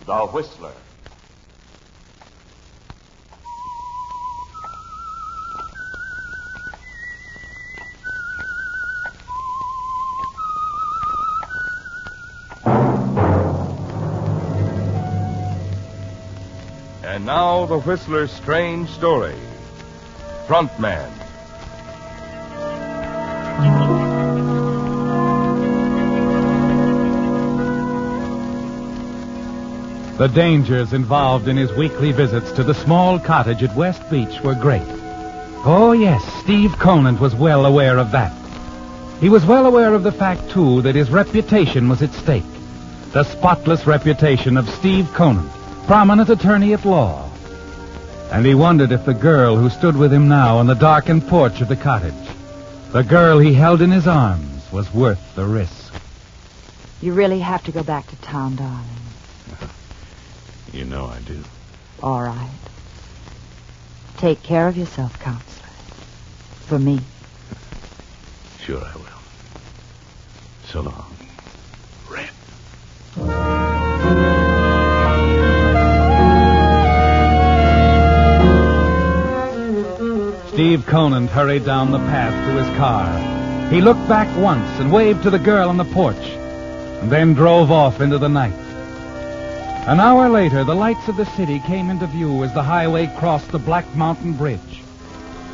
The Whistler. And now, the Whistler's strange story. Frontman. The dangers involved in his weekly visits to the small cottage at West Beach were great. Oh, yes, Steve Conant was well aware of that. He was well aware of the fact, too, that his reputation was at stake. The spotless reputation of Steve Conant, prominent attorney at law. And he wondered if the girl who stood with him now on the darkened porch of the cottage, the girl he held in his arms, was worth the risk. You really have to go back to town, darling. You know I do. All right. Take care of yourself, counselor. For me. Sure I will. So long, Red. Steve Conant hurried down the path to his car. He looked back once and waved to the girl on the porch, and then drove off into the night. An hour later, the lights of the city came into view as the highway crossed the Black Mountain Bridge.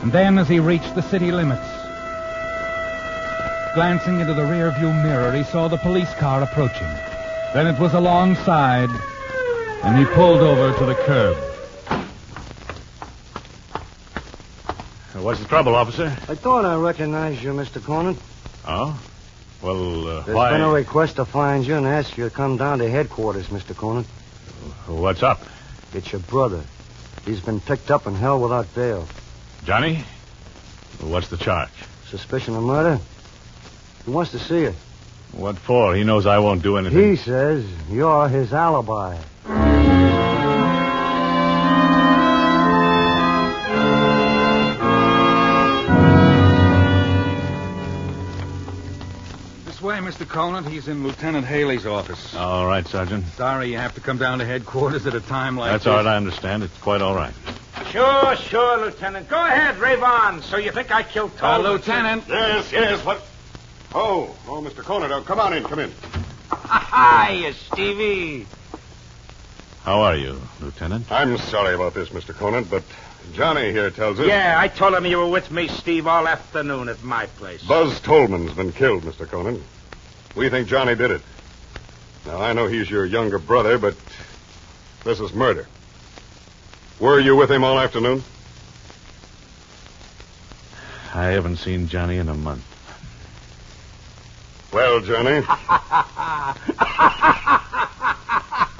And then, as he reached the city limits, glancing into the rearview mirror, he saw the police car approaching. Then it was alongside, and he pulled over to the curb. What's the trouble, officer? I thought I recognized you, Mr. Conant. Oh? Well, There's why? been a request to find you and ask you to come down to headquarters, Mr. Conant. What's up? It's your brother. He's been picked up and held without bail. Johnny? What's the charge? Suspicion of murder? He wants to see you. What for? He knows I won't do anything. He says you're his alibi. This way, Mr. Conant. He's in Lieutenant Haley's office. All right, Sergeant. Sorry you have to come down to headquarters at a time like That's this. all right, I understand. It's quite all right. Sure, Lieutenant. Go ahead, rave on. So you think I killed Tolman? Lieutenant. Yes, what? Oh, Mr. Conant, come on in, come in. Hi, Stevie. How are you, Lieutenant? I'm sorry about this, Mr. Conant, but Johnny here tells us... Yeah, I told him you were with me, Steve, all afternoon at my place. Buzz Tolman's been killed, Mr. Conant. We think Johnny did it. Now, I know he's your younger brother, but this is murder. Were you with him all afternoon? I haven't seen Johnny in a month. Well, Johnny.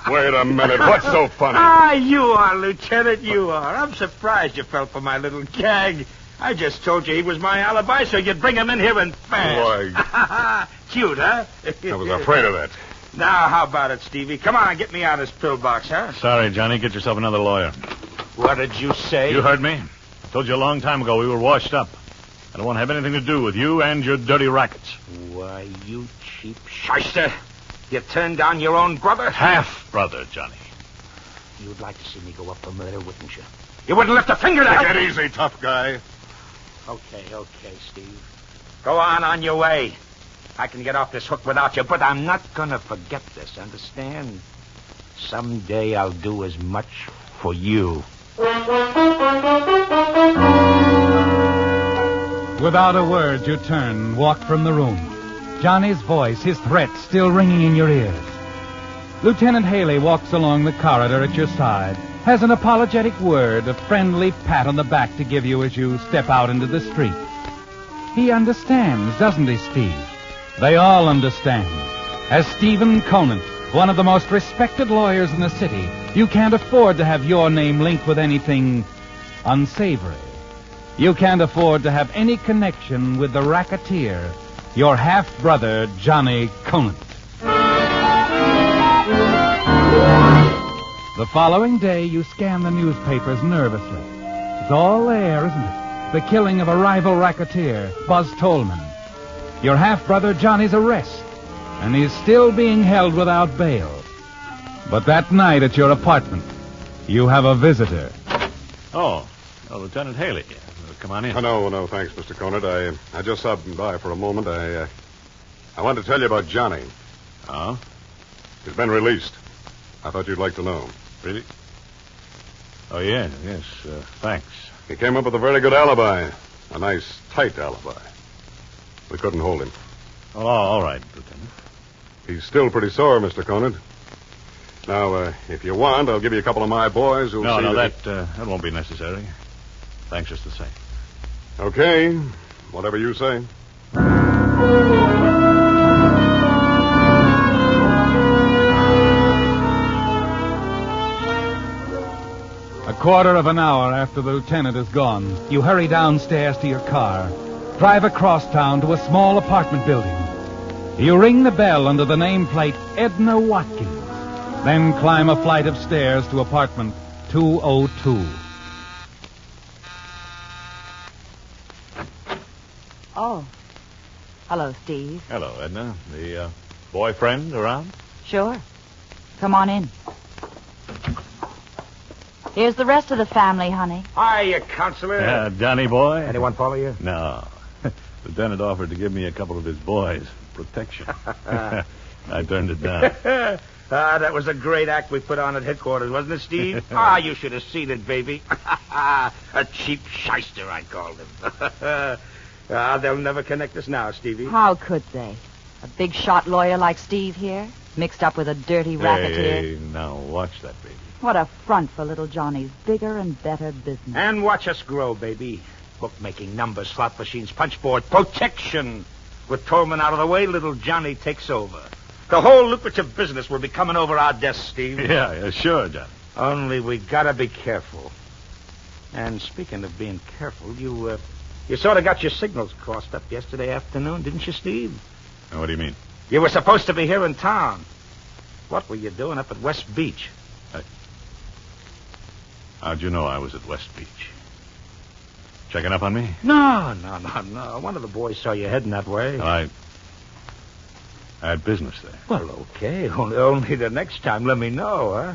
Wait a minute. What's so funny? You are, Lieutenant, you are. I'm surprised you fell for my little gag. I just told you he was my alibi so you'd bring him in here and fast. Why, cute, huh? I was afraid of that. Now, how about it, Stevie? Come on, get me out of this pillbox, huh? Sorry, Johnny. Get yourself another lawyer. What did you say? You heard me. I told you a long time ago we were washed up. I don't want to have anything to do with you and your dirty rackets. Why, you cheap shyster. You turned down your own brother? Half-brother, Johnny. You'd like to see me go up for murder, wouldn't you? You wouldn't lift a finger to Take it easy, tough guy. Okay, Steve. Go on your way. I can get off this hook without you, but I'm not going to forget this, understand? Someday I'll do as much for you. Without a word, you turn and walk from the room. Johnny's voice, his threat, still ringing in your ears. Lieutenant Haley walks along the corridor at your side, has an apologetic word, a friendly pat on the back to give you as you step out into the street. He understands, doesn't he, Steve? They all understand. As Stephen Conant, one of the most respected lawyers in the city, you can't afford to have your name linked with anything unsavory. You can't afford to have any connection with the racketeer, your half-brother, Johnny Conant. The following day, you scan the newspapers nervously. It's all there, isn't it? The killing of a rival racketeer, Buzz Tolman. Your half-brother Johnny's arrest, and he's still being held without bail. But that night at your apartment, you have a visitor. Oh, Lieutenant Haley. Come on in. No, thanks, Mr. Conant. I just stopped by for a moment. I wanted to tell you about Johnny. Oh? He's been released. I thought you'd like to know. Really? Oh, yes, thanks. He came up with a very good alibi. A nice, tight alibi. We couldn't hold him. Oh, all right, Lieutenant. He's still pretty sore, Mr. Conant. Now, if you want, I'll give you a couple of my boys who'll see that won't be necessary. Thanks just the same. Okay, whatever you say. A quarter of an hour after the lieutenant is gone, you hurry downstairs to your car, drive across town to a small apartment building. You ring the bell under the nameplate Edna Watkins, then climb a flight of stairs to apartment 202. Oh. Hello, Steve. Hello, Edna. The boyfriend around? Sure. Come on in. Here's the rest of the family, honey. Hiya, Counselor. Johnny boy? Anyone follow you? No. Lieutenant offered to give me a couple of his boys. Protection. I turned it down. That was a great act we put on at headquarters, wasn't it, Steve? You should have seen it, baby. A cheap shyster, I called him. They'll never connect us now, Stevie. How could they? A big shot lawyer like Steve here, mixed up with a dirty racketeer. Hey, now watch that, baby. What a front for little Johnny's bigger and better business. And watch us grow, baby. Bookmaking, numbers, slot machines, punchboard, protection. With Tolman out of the way, little Johnny takes over. The whole lucrative business will be coming over our desks, Steve. Yeah, sure, Johnny. Only we gotta be careful. And speaking of being careful, you sort of got your signals crossed up yesterday afternoon, didn't you, Steve? What do you mean? You were supposed to be here in town. What were you doing up at West Beach? How'd you know I was at West Beach? Checking up on me? No. One of the boys saw you heading that way. I had business there. Well, okay. Only the next time let me know, huh?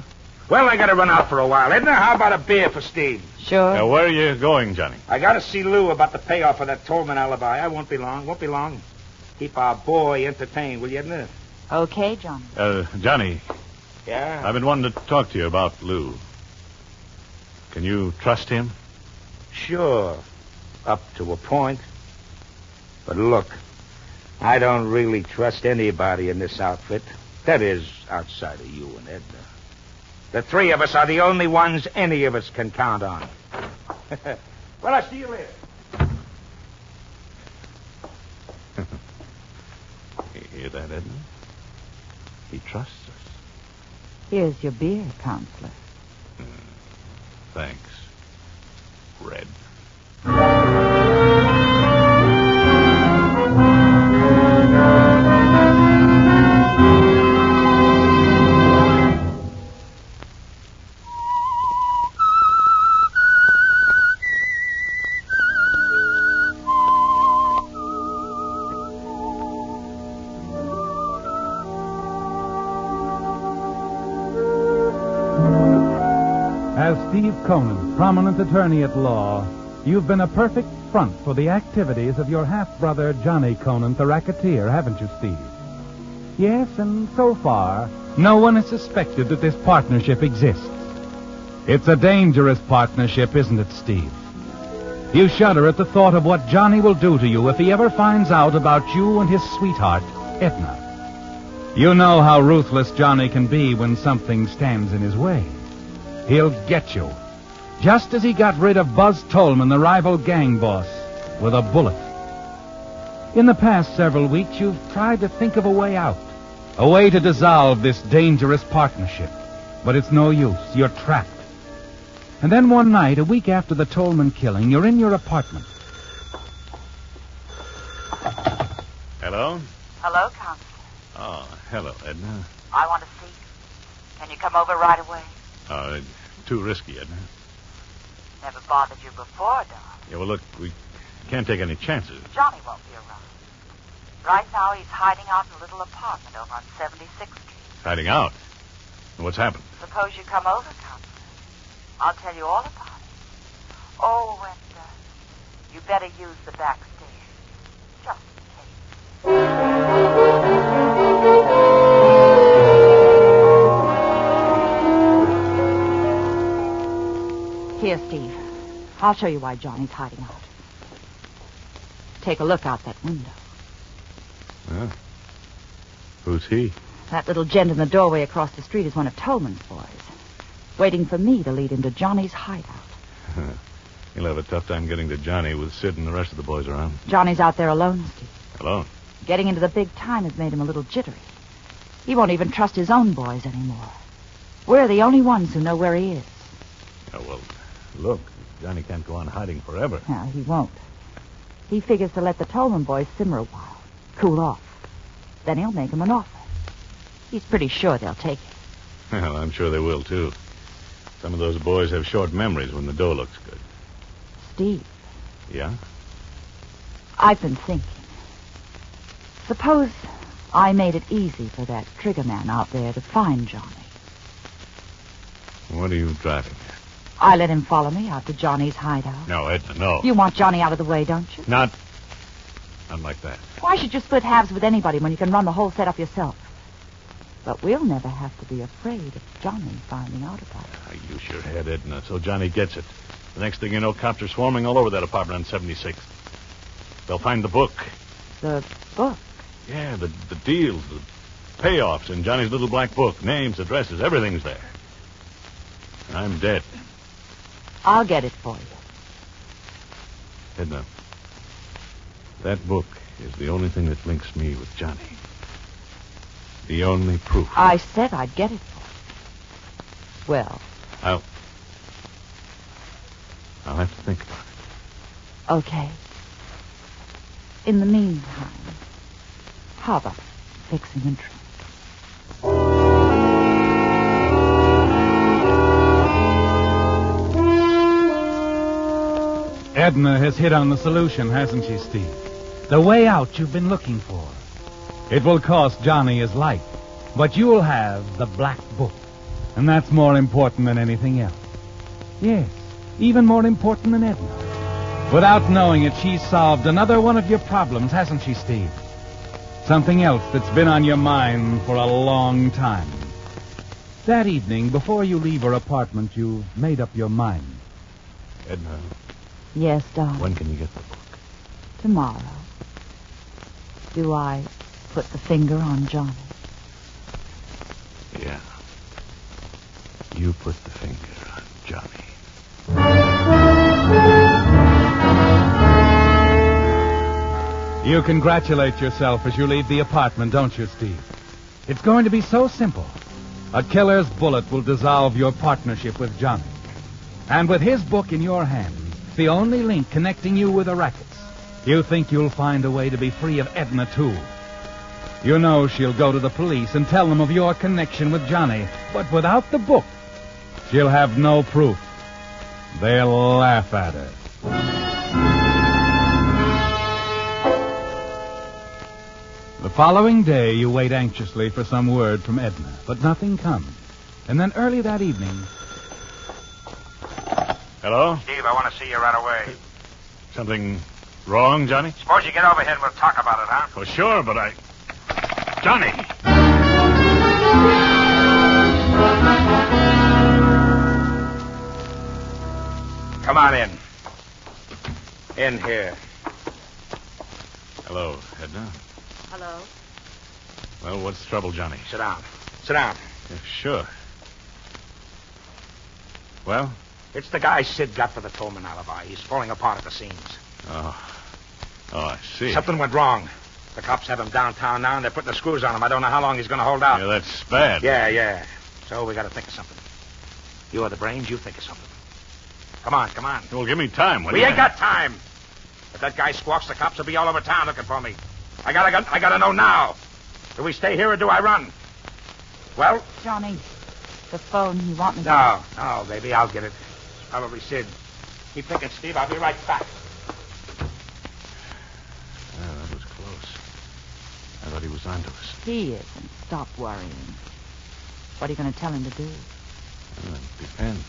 Well, I gotta run out for a while. Edna, how about a beer for Steve? Sure. Where are you going, Johnny? I gotta see Lou about the payoff of that Tolman alibi. I won't be long. Keep our boy entertained, will you, Edna? Okay, John. Johnny. Yeah? I've been wanting to talk to you about Lou. Can you trust him? Sure. Up to a point. But look, I don't really trust anybody in this outfit. That is, outside of you and Edna. The three of us are the only ones any of us can count on. Well, I'll see you later. You hear that, Edna? He trusts us. Here's your beer, Counselor. Thanks, Red. As Steve Conan, prominent attorney at law, you've been a perfect front for the activities of your half-brother Johnny Conan, the racketeer, haven't you, Steve? Yes, and so far, no one has suspected that this partnership exists. It's a dangerous partnership, isn't it, Steve? You shudder at the thought of what Johnny will do to you if he ever finds out about you and his sweetheart, Edna. You know how ruthless Johnny can be when something stands in his way. He'll get you, just as he got rid of Buzz Tolman, the rival gang boss, with a bullet. In the past several weeks, you've tried to think of a way out, a way to dissolve this dangerous partnership. But it's no use. You're trapped. And then one night, a week after the Tolman killing, you're in your apartment. Hello? Hello, Counselor. Oh, hello, Edna. I want to see you. Can you come over right away? Too risky, Edna. Never bothered you before, Don. Yeah, well, look, we can't take any chances. Johnny won't be around. Right now, he's hiding out in a little apartment over on 76th Street. Hiding out? What's happened? Suppose you come over, Counselor. I'll tell you all about it. Oh, and you better use the back stairs. Just in case. Here, Steve. I'll show you why Johnny's hiding out. Take a look out that window. Huh? Who's he? That little gent in the doorway across the street is one of Tolman's boys, waiting for me to lead him to Johnny's hideout. He'll have a tough time getting to Johnny with Sid and the rest of the boys around. Johnny's out there alone, Steve. Alone? Getting into the big time has made him a little jittery. He won't even trust his own boys anymore. We're the only ones who know where he is. Oh, well, look, Johnny can't go on hiding forever. No, he won't. He figures to let the Tolman boys simmer a while, cool off. Then he'll make them an offer. He's pretty sure they'll take it. Well, I'm sure they will, too. Some of those boys have short memories when the dough looks good. Steve. Yeah? I've been thinking. Suppose I made it easy for that trigger man out there to find Johnny. What are you driving at? I let him follow me out to Johnny's hideout. No, Edna, no. You want Johnny out of the way, don't you? Not like that. Why should you split halves with anybody when you can run the whole setup yourself? But we'll never have to be afraid of Johnny finding out about it. Use your head, Edna, so Johnny gets it. The next thing you know, cops are swarming all over that apartment on 76th. They'll find the book. The book? Yeah, the deals, the payoffs in Johnny's little black book. Names, addresses, everything's there. I'm dead. I'll get it for you. Edna, that book is the only thing that links me with Johnny. The only proof. I said I'd get it for you. Well. I'll have to think about it. Okay. In the meantime, how about fixing a drink? Edna has hit on the solution, hasn't she, Steve? The way out you've been looking for. It will cost Johnny his life, but you'll have the black book. And that's more important than anything else. Yes, even more important than Edna. Without knowing it, she's solved another one of your problems, hasn't she, Steve? Something else that's been on your mind for a long time. That evening, before you leave her apartment, you've made up your mind. Edna, Yes, darling. when can you get the book? Tomorrow. Do I put the finger on Johnny? Yeah. You put the finger on Johnny. You congratulate yourself as you leave the apartment, don't you, Steve? It's going to be so simple. A killer's bullet will dissolve your partnership with Johnny. And with his book in your hands, the only link connecting you with the rackets, you think you'll find a way to be free of Edna, too. You know she'll go to the police and tell them of your connection with Johnny. But without the book, she'll have no proof. They'll laugh at her. The following day, you wait anxiously for some word from Edna, but nothing comes. And then early that evening... Hello? Steve, I want to see you right away. Something wrong, Johnny? Suppose you get over here and we'll talk about it, huh? Oh, sure, but Johnny! Come on in. In here. Hello, Edna. Hello? Well, what's the trouble, Johnny? Sit down. Sit down. Yeah, sure. Well? It's the guy Sid got for the Tolman alibi. He's falling apart at the seams. Oh, I see. Something went wrong. The cops have him downtown now, and they're putting the screws on him. I don't know how long he's going to hold out. Yeah, that's bad. Yeah. So we got to think of something. You are the brains. You think of something. Come on. Well, give me time. We ain't got time. If that guy squawks, the cops will be all over town looking for me. I gotta know now. Do we stay here or do I run? Well? Johnny, the phone, you want me to... No, baby, I'll get it. It's probably Sid. Keep thinking, Steve. I'll be right back. Yeah, that was close. I thought he was onto us. He isn't. Stop worrying. What are you going to tell him to do? Well, it depends.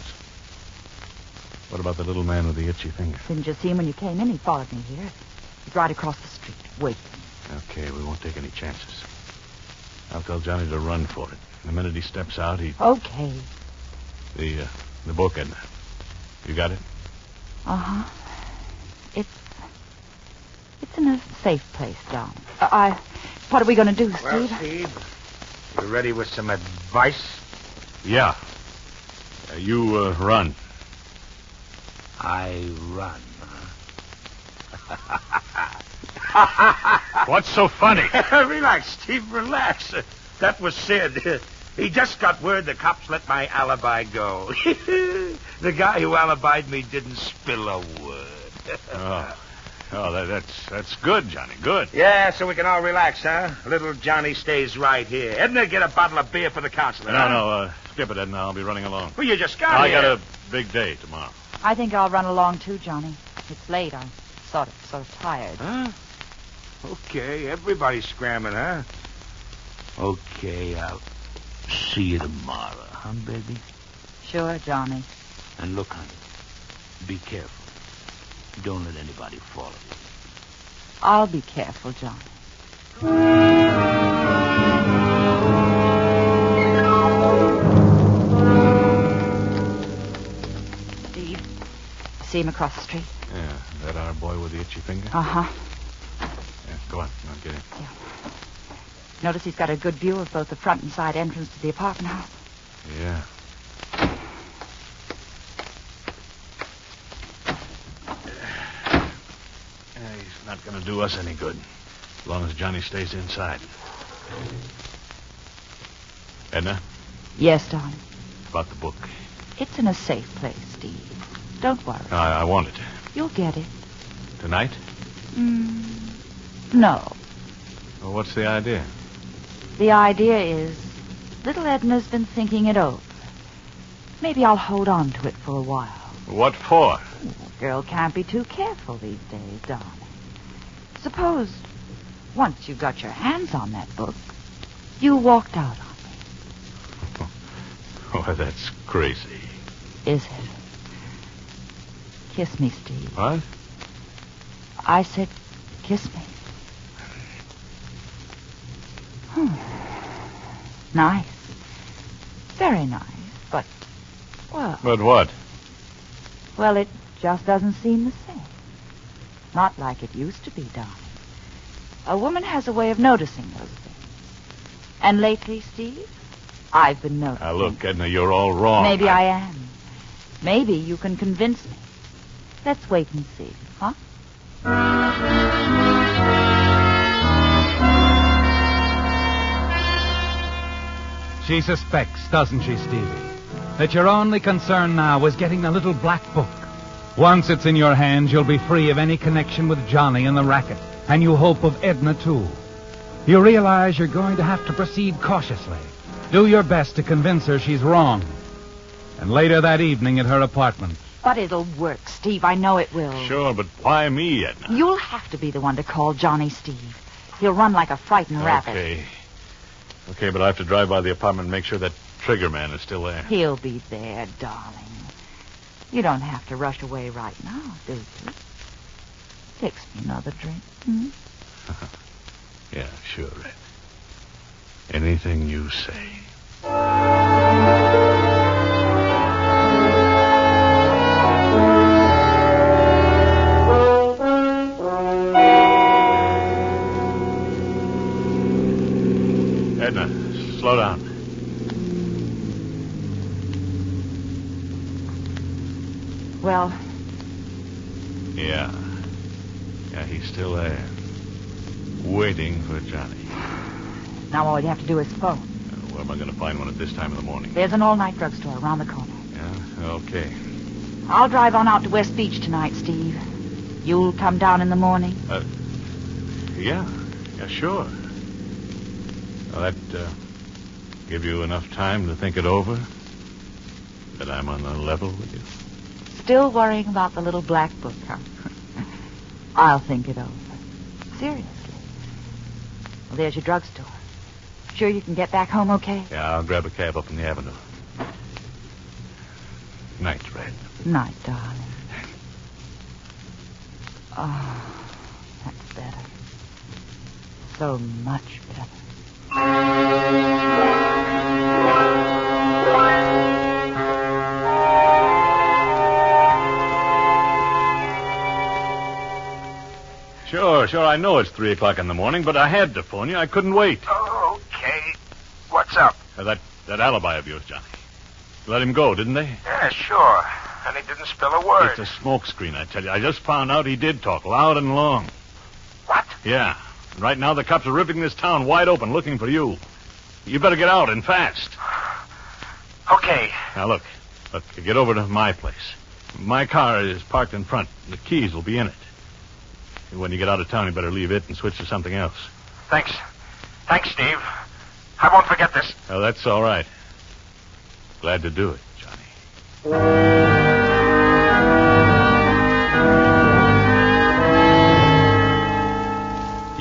What about the little man with the itchy finger? Didn't you see him when you came in? He followed me here. He's right across the street, waiting. Okay, we won't take any chances. I'll tell Johnny to run for it. The minute he steps out, Okay. The book, Edna. You got it? Uh-huh. It's in a safe place, John. What are we going to do, Steve? Well, Steve, you ready with some advice? Yeah. You run. I run, What's so funny? Relax, Steve, relax. That was Sid. He just got word the cops let my alibi go. The guy who alibied me didn't spill a word. That's good, Johnny. Good. Yeah, so we can all relax, huh? Little Johnny stays right here. Edna, get a bottle of beer for the counselor. No, skip it, Edna. I'll be running along. Well, you just got I here. got a big day tomorrow. I think I'll run along, too, Johnny. It's late. I'm sort of tired. Huh? Okay, everybody's scrambling, huh? Okay, I'll see you tomorrow, huh, baby? Sure, Johnny. And look, honey, be careful. Don't let anybody follow you. I'll be careful, Johnny. Steve, see him across the street? Yeah, that our boy with the itchy finger? Uh-huh. Yeah, go on. I'll get in. Yeah. Notice he's got a good view of both the front and side entrance to the apartment house. Yeah. He's not going to do us any good, as long as Johnny stays inside. Edna, Yes, darling. about the book. It's in a safe place, Steve. Don't worry. I want it. You'll get it. Tonight? No. Well, what's the idea? The idea is, little Edna's been thinking it over. Maybe I'll hold on to it for a while. What for? A girl can't be too careful these days, darling. Suppose, once you got your hands on that book, you walked out on me. Oh, that's crazy. Is it? Kiss me, Steve. What? I said, kiss me. Nice. Very nice, but, well... But what? Well, it just doesn't seem the same. Not like it used to be, darling. A woman has a way of noticing those things. And lately, Steve, I've been noticing. Now, look, Edna, you're all wrong. Maybe I am. Maybe you can convince me. Let's wait and see, huh? She suspects, doesn't she, Stevie, that your only concern now is getting the little black book. Once it's in your hands, you'll be free of any connection with Johnny and the racket, and you hope of Edna, too. You realize you're going to have to proceed cautiously. Do your best to convince her she's wrong. And later that evening at her apartment. But it'll work, Steve. I know it will. Sure, but why me, Edna? You'll have to be the one to call Johnny, Steve. He'll run like a frightened rabbit. Okay, but I have to drive by the apartment and make sure that trigger man is still there. He'll be there, darling. You don't have to rush away right now, do you? Fix me another drink. Hmm? Yeah, sure, Ed. Anything you say. Edna, slow down. Well, Yeah, he's still there. Waiting for Johnny. now all you have to do is phone. Where am I going to find one at this time of the morning? There's an all-night drugstore around the corner. Yeah, okay. I'll drive on out to West Beach tonight, Steve. You'll come down in the morning? Yeah, sure. Well, that give you enough time to think it over? That I'm on the level with you? Still worrying about the little black book, huh? I'll think it over. Seriously. Well, there's your drugstore. Sure you can get back home okay? Yeah, I'll grab a cab up in the avenue. Night, Red. Night, darling. Oh, that's better. So much better. Sure, I know it's 3 o'clock in the morning, but I had to phone you. I couldn't wait. Oh, okay. What's up? That alibi of yours, Johnny. Let him go, didn't they? Yeah, sure. And he didn't spill a word. It's a smokescreen, I tell you. I just found out he did talk loud and long. What? Yeah. And right now the cops are ripping this town wide open looking for you. You better get out and fast. Okay. Now, look, get over to my place. My car is parked in front. The keys will be in it. When you get out of town, you better leave it and switch to something else. Thanks. Thanks, Steve. I won't forget this. Oh, that's all right. Glad to do it, Johnny.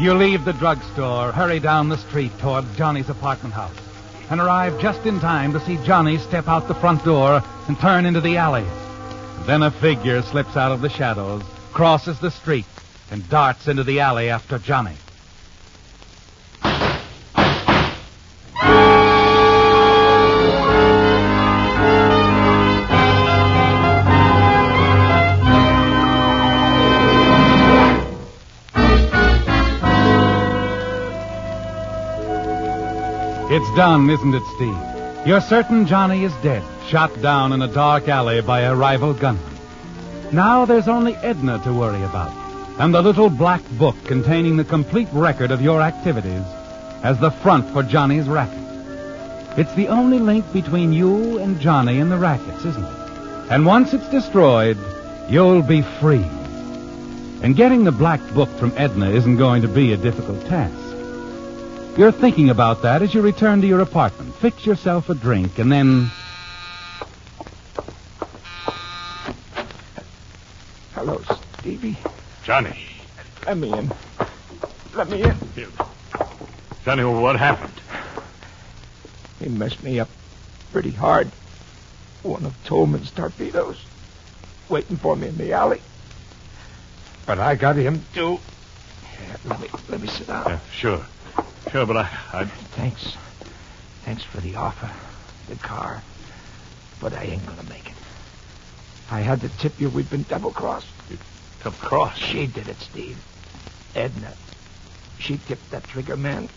You leave the drugstore, hurry down the street toward Johnny's apartment house, and arrive just in time to see Johnny step out the front door and turn into the alley. Then a figure slips out of the shadows, crosses the street, and darts into the alley after Johnny. It's done, isn't it, Steve? You're certain Johnny is dead, shot down in a dark alley by a rival gunman. Now there's only Edna to worry about, and the little black book containing the complete record of your activities as the front for Johnny's racket. It's the only link between you and Johnny and the rackets, isn't it? And once it's destroyed, you'll be free. And getting the black book from Edna isn't going to be a difficult task. You're thinking about that as you return to your apartment. Fix yourself a drink, and then... Hello, Stevie. Johnny. Let me in. Let me in. Johnny, what happened? He messed me up pretty hard. One of Tolman's torpedoes waiting for me in the alley. But I got him, too. Yeah, let me sit down. Yeah, sure, but I... Thanks. Thanks for the offer. The car. But I ain't gonna make it. I had to tip you we'd been double-crossed. Double-crossed? She did it, Steve. Edna. She tipped that trigger man.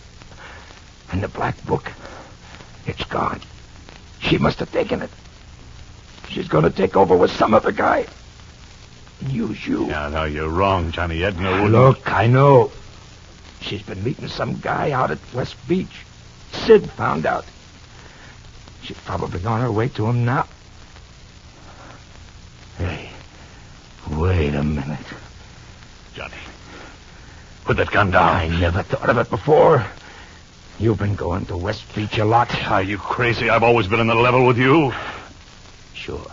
And the black book, it's gone. She must have taken it. She's gonna take over with some other guy. And use you. Yeah, no, you're wrong, Johnny. Edna wouldn't... Look, I know. She's been meeting some guy out at West Beach. Sid found out. She's probably on her way to him now. Hey, wait a minute. Johnny, put that gun down. I never thought of it before. You've been going to West Beach a lot. Are you crazy? I've always been on the level with you. Sure.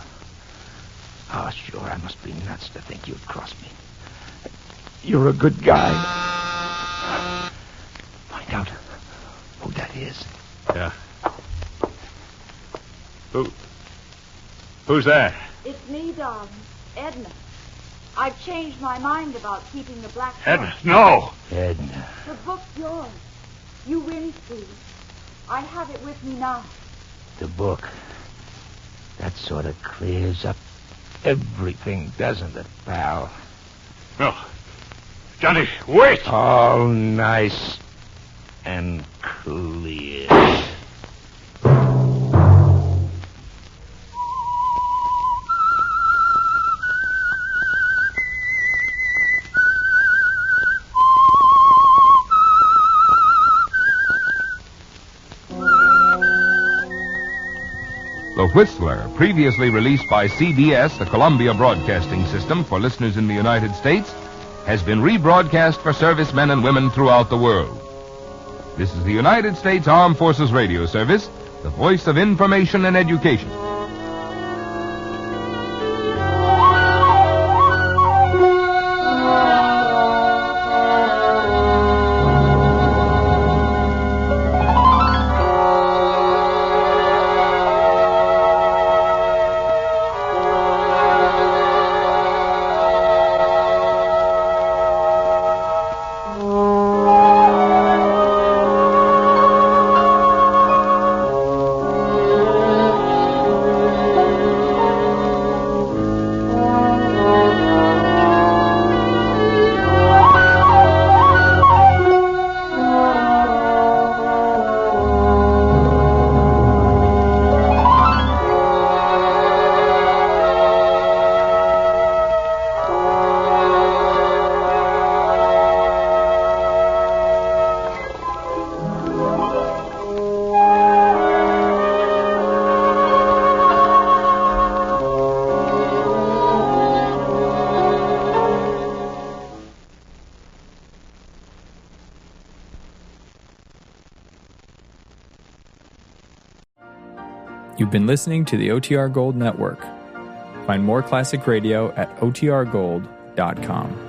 Oh, sure, I must be nuts to think you'd cross me. You're a good guy. Find out who that is. Yeah. Who's there? It's me, darling. Edna. I've changed my mind about keeping the black book. Edna, no! Edna. The book's yours. You win, Steve. I have it with me now. The book. That sort of clears up everything, doesn't it, pal? No. Johnny, wait! All nice and clear. The Whistler, previously released by CBS, the Columbia Broadcasting System, for listeners in the United States, has been rebroadcast for servicemen and women throughout the world. This is the United States Armed Forces Radio Service, the voice of information and education. You've been listening to the OTR Gold Network. Find more classic radio at otrgold.com.